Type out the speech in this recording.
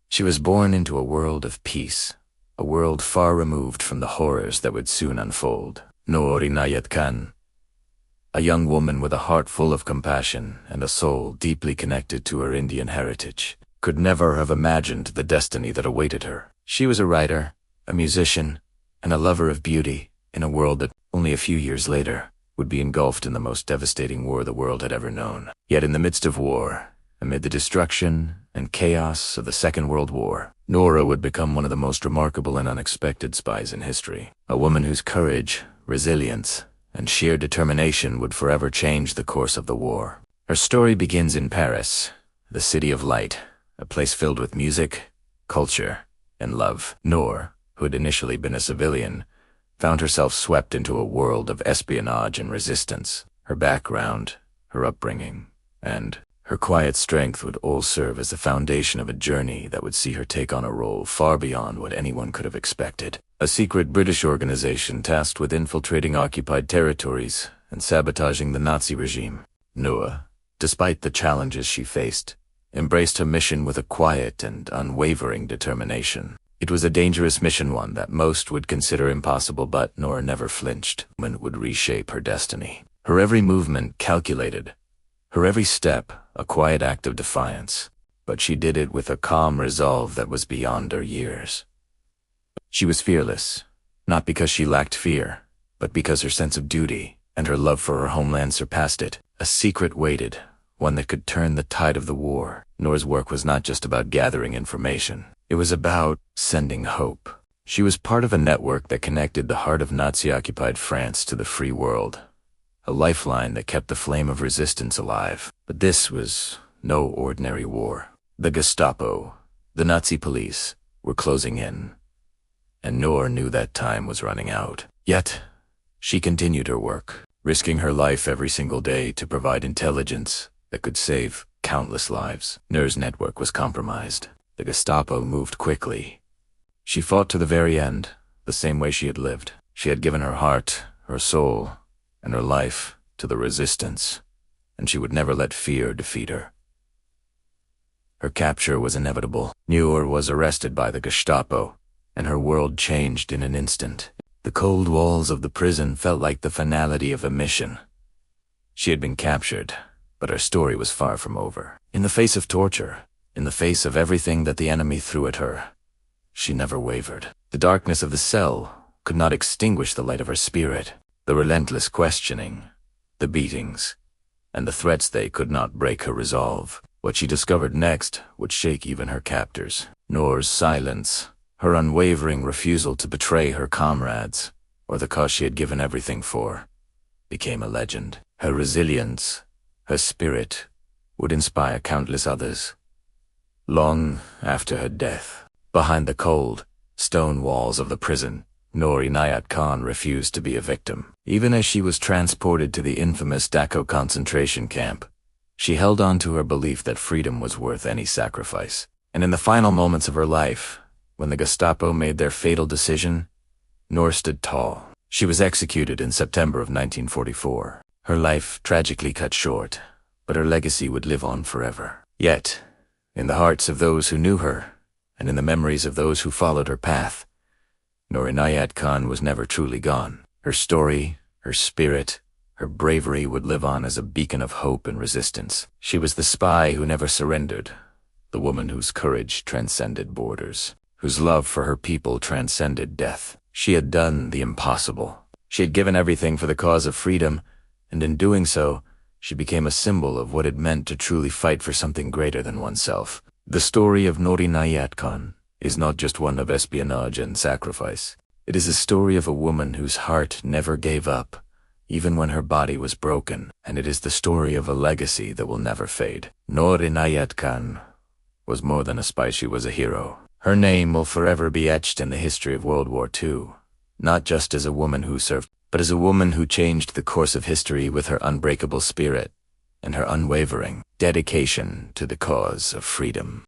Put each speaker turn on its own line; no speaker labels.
She was born into a world of peace, a world far removed from the horrors that would soon unfold. Noor Inayat Khan, a young woman with a heart full of compassion and a soul deeply connected to her Indian heritage, could never have imagined the destiny that awaited her. She was a writer, a musician, and a lover of beauty in a world that, only a few years later, would be engulfed in the most devastating war the world had ever known. Yet in the midst of war, amid the destruction and chaos of the Second World War, Noor would become one of the most remarkable and unexpected spies in history. A woman whose courage, resilience, and sheer determination would forever change the course of the war. Her story begins in Paris, the city of light, a place filled with music, culture, and love. Noor, who had initially been a civilian, found herself swept into a world of espionage and resistance. Her background, her upbringing, and her quiet strength would all serve as the foundation of a journey that would see her take on a role far beyond what anyone could have expected. A secret British organization tasked with infiltrating occupied territories and sabotaging the Nazi regime. Noor, despite the challenges she faced, embraced her mission with a quiet and unwavering determination. It was a dangerous mission, one that most would consider impossible, but Noor never flinched when it would reshape her destiny. Her every movement calculated, her every step a quiet act of defiance, but she did it with a calm resolve that was beyond her years. She was fearless, not because she lacked fear, but because her sense of duty and her love for her homeland surpassed it. A secret waited, one that could turn the tide of the war. Noor's work was not just about gathering information. It was about sending hope. She was part of a network that connected the heart of Nazi-occupied France to the free world, a lifeline that kept the flame of resistance alive. But this was no ordinary war. The Gestapo, the Nazi police, were closing in, and Noor knew that time was running out. Yet, she continued her work, risking her life every single day to provide intelligence that could save countless lives. Noor's network was compromised. The Gestapo moved quickly. She fought to the very end, the same way she had lived. She had given her heart, her soul, and her life to the resistance, and she would never let fear defeat her. Her capture was inevitable. Noor was arrested by the Gestapo, and her world changed in an instant. The cold walls of the prison felt like the finality of a mission. She had been captured, but her story was far from over. In the face of torture, in the face of everything that the enemy threw at her, she never wavered. The darkness of the cell could not extinguish the light of her spirit. The relentless questioning, the beatings, and the threats, they could not break her resolve. What she discovered next would shake even her captors. Noor's silence, her unwavering refusal to betray her comrades, or the cause she had given everything for, became a legend. Her resilience, her spirit, would inspire countless others. Long after her death, behind the cold, stone walls of the prison, Noor Inayat Khan refused to be a victim. Even as she was transported to the infamous Dachau concentration camp, she held on to her belief that freedom was worth any sacrifice. And in the final moments of her life, when the Gestapo made their fatal decision, Noor stood tall. She was executed in September of 1944. Her life tragically cut short, but her legacy would live on forever. Yet, in the hearts of those who knew her, and in the memories of those who followed her path, Noor Inayat Khan was never truly gone. Her story, her spirit, her bravery would live on as a beacon of hope and resistance. She was the spy who never surrendered, the woman whose courage transcended borders, whose love for her people transcended death. She had done the impossible. She had given everything for the cause of freedom, and in doing so, she became a symbol of what it meant to truly fight for something greater than oneself. The story of Noor Inayat Khan is not just one of espionage and sacrifice. It is a story of a woman whose heart never gave up, even when her body was broken, and it is the story of a legacy that will never fade. Noor Inayat Khan was more than a spy, she was a hero. Her name will forever be etched in the history of World War II, not just as a woman who served, but as a woman who changed the course of history with her unbreakable spirit and her unwavering dedication to the cause of freedom.